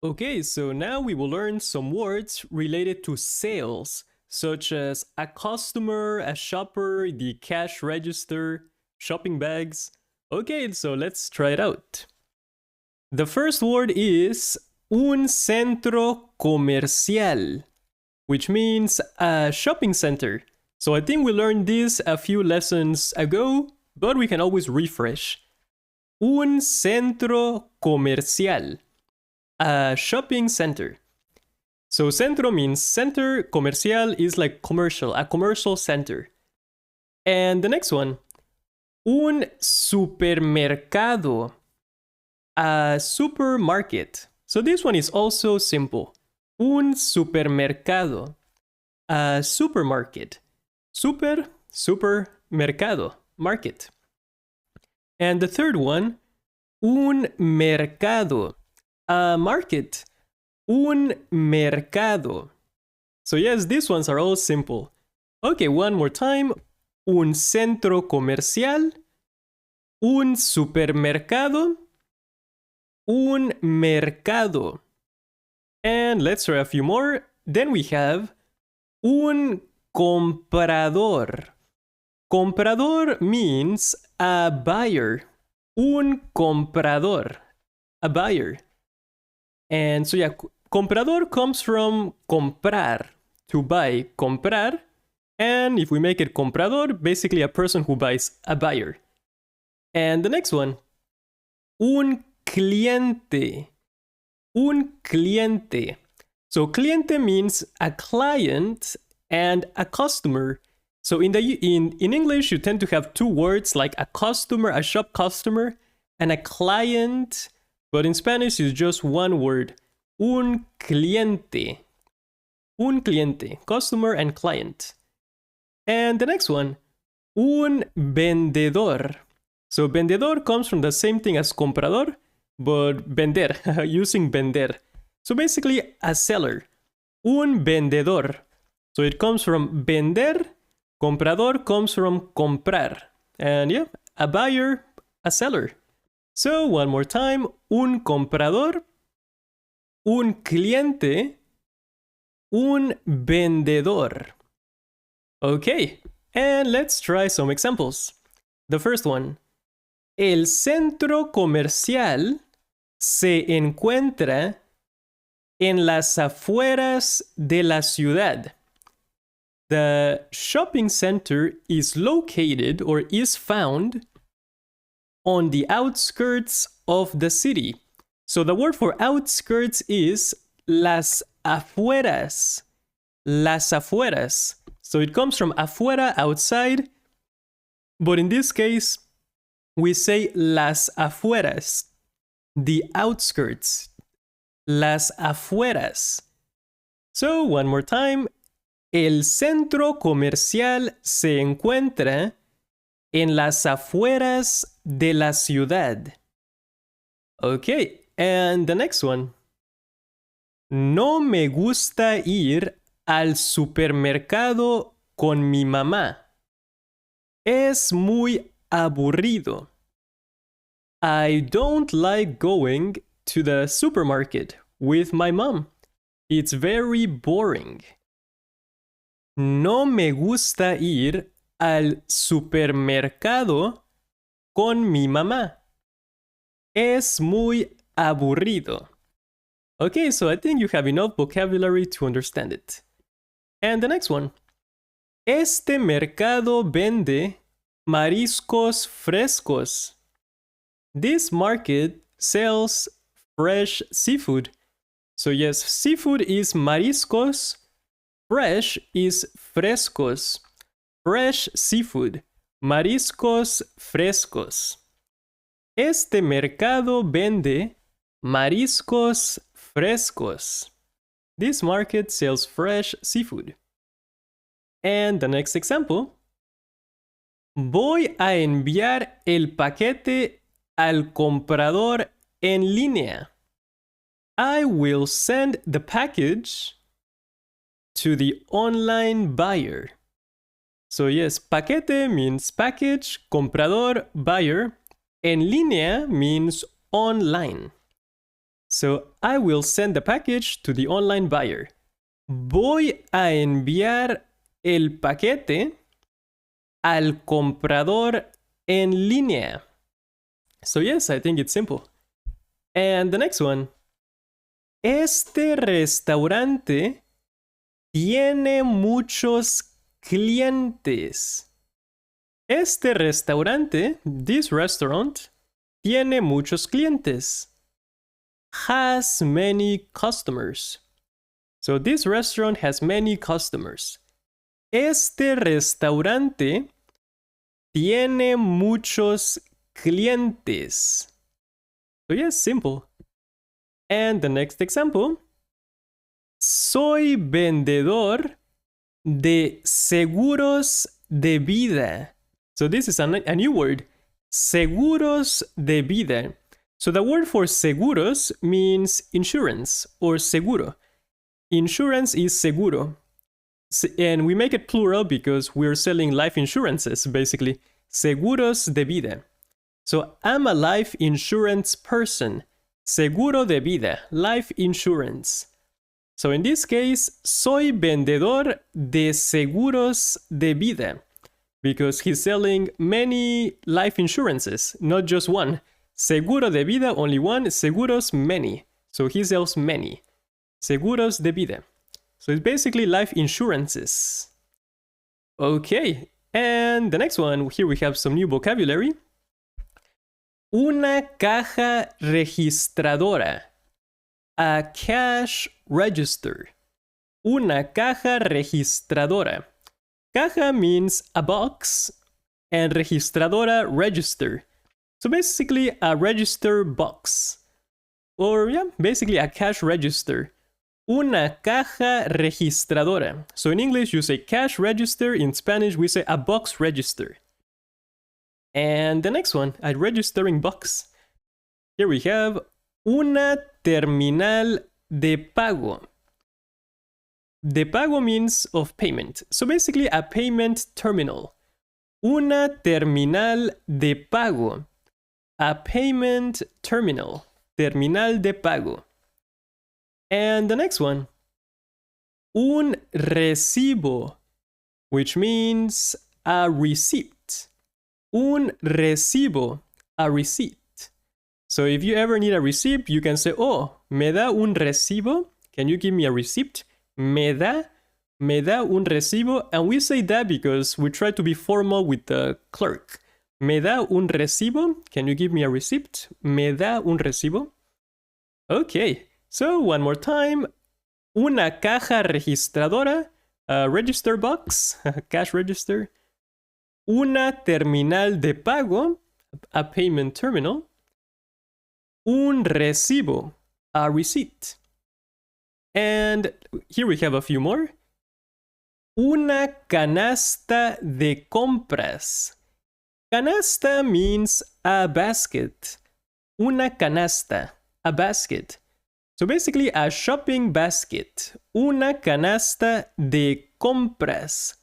Okay, so now we will learn some words related to sales, such as a customer, a shopper, the cash register, shopping bags. Okay, so let's try it out. The first word is un centro comercial, which means a shopping center. So I think we learned this a few lessons ago, but we can always refresh. Un centro comercial. A shopping center. So centro means center, comercial is like commercial, a commercial center. And the next one, un supermercado, a supermarket. So this one is also simple. Un supermercado, a supermarket. Supermercado, market. And the third one, un mercado, a market, un mercado. So yes, these ones are all simple. Okay, one more time. Un centro comercial, un supermercado, un mercado. And let's try a few more. Then we have un comprador. Comprador means a buyer. Un comprador, a buyer. And so yeah, comprador comes from comprar, to buy, comprar. And if we make it comprador, basically a person who buys, a buyer. And the next one, un cliente. Un cliente. So cliente means a client and a customer. So in English, you tend to have two words like a customer, a shop customer, and a client. But in Spanish, it's just one word. Un cliente. Un cliente. Customer and client. And the next one. Un vendedor. So vendedor comes from the same thing as comprador, but vender, using vender. So basically a seller. Un vendedor. So it comes from vender. Comprador comes from comprar. And yeah, a buyer, a seller. So one more time, un comprador, un cliente, un vendedor. Okay, and let's try some examples. The first one, el centro comercial se encuentra en las afueras de la ciudad. The shopping center is located or is found on the outskirts of the city. So the word for outskirts is las afueras. Las afueras. So it comes from afuera, outside. But in this case, we say las afueras. The outskirts. Las afueras. So one more time. El centro comercial se encuentra en las afueras de la ciudad. Okay, and the next one. No me gusta ir al supermercado con mi mamá. Es muy aburrido. I don't like going to the supermarket with my mom. It's very boring. No me gusta ir al supermercado con mi mamá. Es muy aburrido. Okay, so I think you have enough vocabulary to understand it. And the next one. Este mercado vende mariscos frescos. This market sells fresh seafood. So yes, seafood is mariscos. Fresh is frescos. Fresh seafood. Mariscos frescos. Este mercado vende mariscos frescos. This market sells fresh seafood. And the next example. Voy a enviar el paquete al comprador en línea. I will send the package to the online buyer. So yes, paquete means package, comprador, buyer. En línea means online. So I will send the package to the online buyer. Voy a enviar el paquete al comprador en línea. So yes, I think it's simple. And the next one. Este restaurante tiene muchos clientes. Este restaurante, this restaurant, tiene muchos clientes. Has many customers. So this restaurant has many customers. Este restaurante tiene muchos clientes. So yes, simple. And the next example. Soy vendedor de seguros de vida. So this is a new word. Seguros de vida. So the word for seguros means insurance or seguro. Insurance is seguro. And we make it plural because we're selling life insurances, basically. Seguros de vida. So I'm a life insurance person. Seguro de vida, life insurance. So in this case, soy vendedor de seguros de vida. Because he's selling many life insurances, not just one. Seguro de vida, only one. Seguros, many. So he sells many. Seguros de vida. So it's basically life insurances. Okay, and the next one, here we have some new vocabulary. Una caja registradora. A cash register. Una caja registradora. Caja means a box, and registradora, register. So basically a register box. Or yeah, basically a cash register. Una caja registradora. So in English you say cash register, in Spanish we say a box register. And the next one, a registering box. Here we have una terminal de pago. De pago means of payment. So basically a payment terminal. Una terminal de pago. A payment terminal. Terminal de pago. And the next one. Un recibo, which means a receipt. Un recibo, a receipt. So if you ever need a receipt, you can say, oh, me da un recibo? Can you give me a receipt? Me da un recibo? And we say that because we try to be formal with the clerk. Me da un recibo? Can you give me a receipt? Me da un recibo? Okay, so one more time. Una caja registradora, a register box, a cash register. Una terminal de pago, a payment terminal. Un recibo, a receipt. And here we have a few more. Una canasta de compras. Canasta means a basket. Una canasta, a basket. So basically a shopping basket. Una canasta de compras.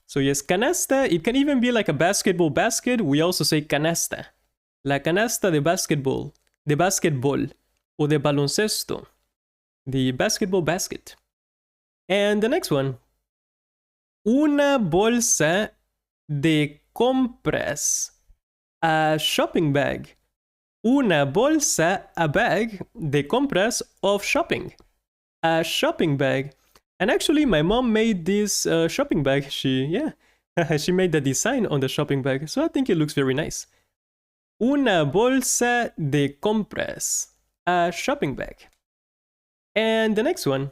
So yes, canasta, it can even be like a basketball basket. We also say canasta. La canasta de basketball. De basketball. O de baloncesto. The basketball basket. And the next one. Una bolsa de compras. A shopping bag. Una bolsa, a bag, de compras, of shopping. A shopping bag. And actually, my mom made this shopping bag. She made the design on the shopping bag. So I think it looks very nice. Una bolsa de compras. A shopping bag. And the next one.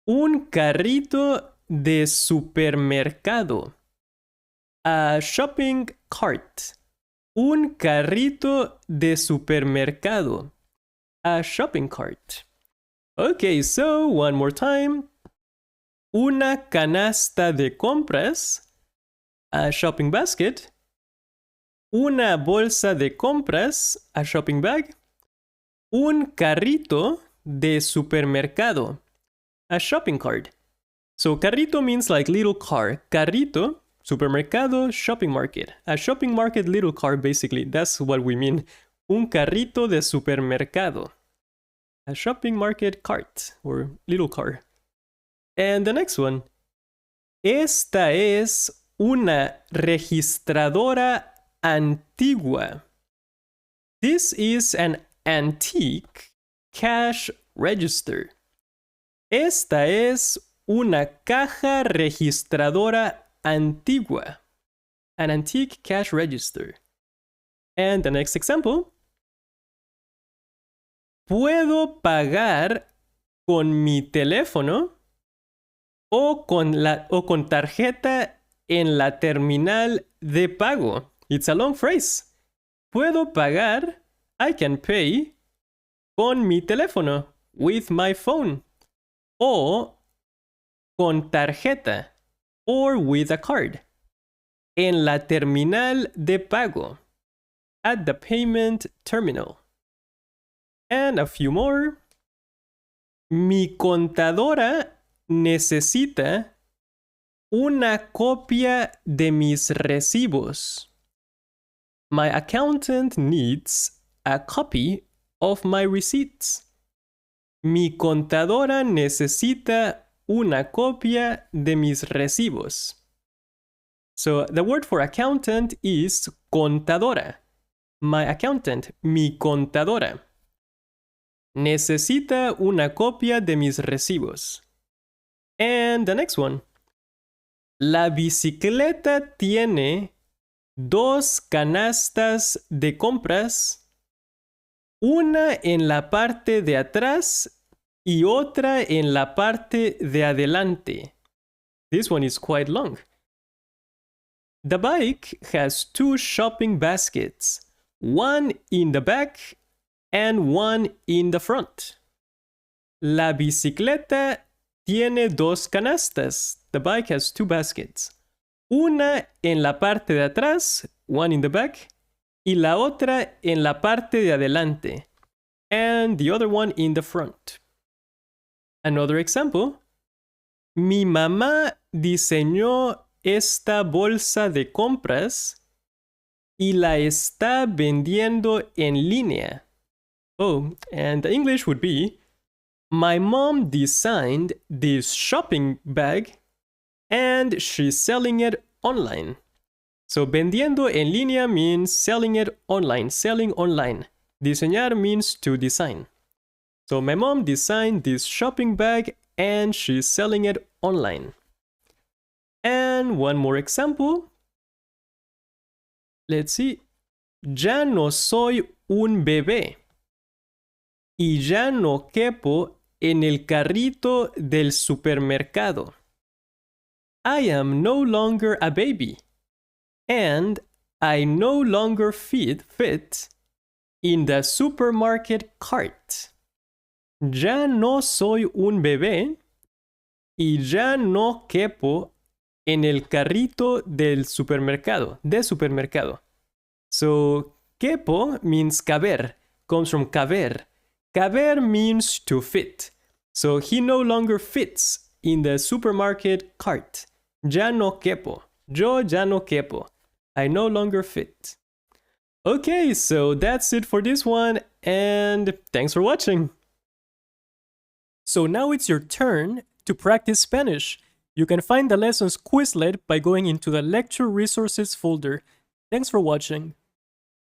Un carrito de supermercado. A shopping cart. Un carrito de supermercado. A shopping cart. Okay, so one more time. Una canasta de compras. A shopping basket. Una bolsa de compras. A shopping bag. Un carrito de supermercado. A shopping cart. So carrito means like little car. Carrito, supermercado, shopping market. A shopping market little car, basically. That's what we mean. Un carrito de supermercado. A shopping market cart or little car. And the next one. Esta es una registradora antigua. This is an antique cash register. Esta es una caja registradora antigua. An antique cash register. And the next example. Puedo pagar con mi teléfono o con tarjeta en la terminal de pago. It's a long phrase. Puedo pagar, I can pay, con mi teléfono, with my phone. O con tarjeta, or with a card. En la terminal de pago. At the payment terminal. And a few more. Mi contadora necesita una copia de mis recibos. My accountant needs a copy of my receipts. Mi contadora necesita una copia de mis recibos. So the word for accountant is contadora. My accountant, mi contadora. Necesita una copia de mis recibos. And the next one. La bicicleta tiene 2 canastas de compras, una en la parte de atrás y otra en la parte de adelante. This one is quite long. The bike has 2 shopping baskets, one in the back and one in the front. La bicicleta tiene 2 canastas. The bike has 2 baskets. Una en la parte de atrás, one in the back, y la otra en la parte de adelante, and the other one in the front. Another example. Mi mamá diseñó esta bolsa de compras y la está vendiendo en línea. Oh, and the English would be, my mom designed this shopping bag and she's selling it online. So vendiendo en línea means selling it online, selling online. Diseñar means to design. So my mom designed this shopping bag and she's selling it online. And one more example. Let's see. Ya no soy un bebé. Y ya no quepo en el carrito del supermercado. I am no longer a baby. And I no longer fit in the supermarket cart. Ya no soy un bebé. Y ya no quepo en el carrito del supermercado. De supermercado. So, quepo means caber. Comes from caber. Caber means to fit. So he no longer fits in the supermarket cart. Ya no quepo. Yo ya no quepo. I no longer fit. Okay, so that's it for this one, and thanks for watching. So now it's your turn to practice Spanish. You can find the lessons Quizlet by going into the lecture resources folder. Thanks for watching.